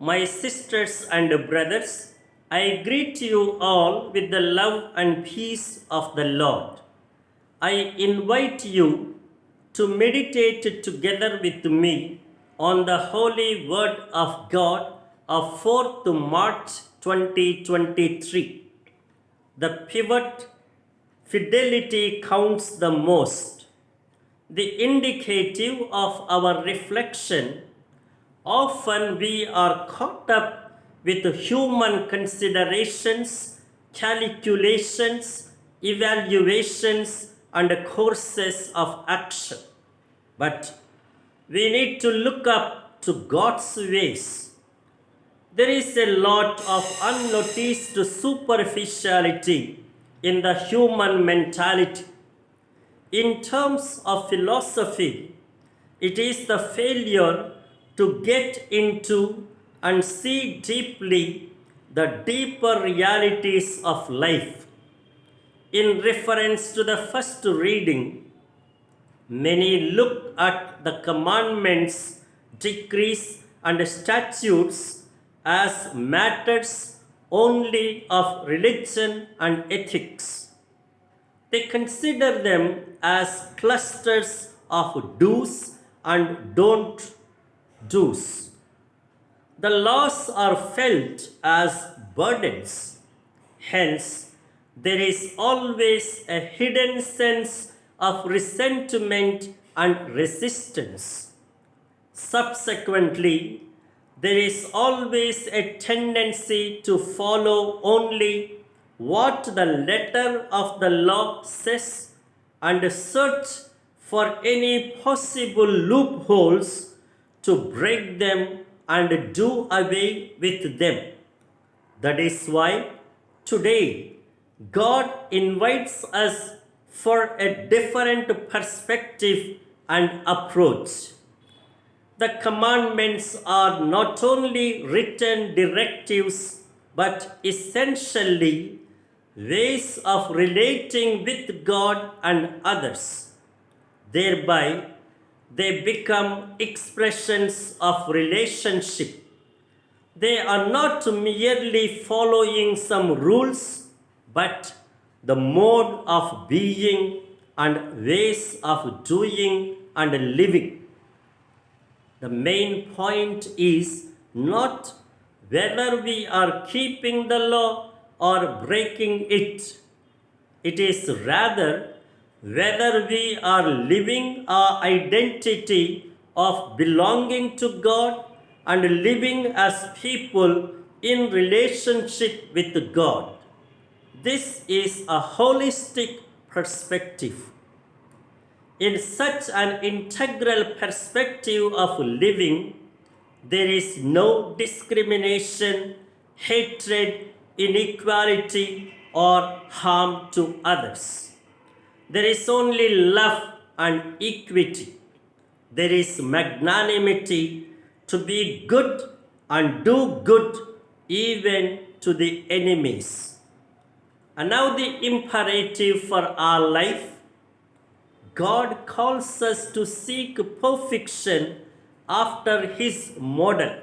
My sisters and brothers, I greet you all with the love and peace of the Lord. I invite you to meditate together with me on the holy word of God of 4th March 2023. The pivot fidelity counts the most. The indicative of our reflection. Often we are caught up with human considerations, calculations, evaluations, and courses of action. But we need to look up to God's ways. There is a lot of unnoticed superficiality in the human mentality. In terms of philosophy, it is the failure to get into and see deeply the deeper realities of life. In reference to the first reading, many look at the commandments, decrees, and statutes as matters only of religion and ethics. They consider them as clusters of do's and don't do's. The laws are felt as burdens. Hence, there is always a hidden sense of resentment and resistance. Subsequently, there is always a tendency to follow only what the letter of the law says and search for any possible loopholes to break them and do away with them. That is why today God invites us for a different perspective and approach. The commandments are not only written directives but essentially ways of relating with God and others. Thereby, they become expressions of relationship. They are not merely following some rules, but the mode of being and ways of doing and living. The main point is not whether we are keeping the law or breaking it. It is rather whether we are living our identity of belonging to God and living as people in relationship with God. This is a holistic perspective. In such an integral perspective of living, there is no discrimination, hatred, inequality, or harm to others. There is only love and equity. There is magnanimity to be good and do good even to the enemies. And now the imperative for our life. God calls us to seek perfection after His model.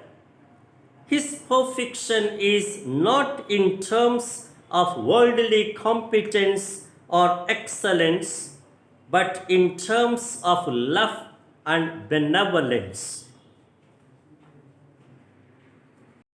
His perfection is not in terms of worldly competence or excellence, but in terms of love and benevolence.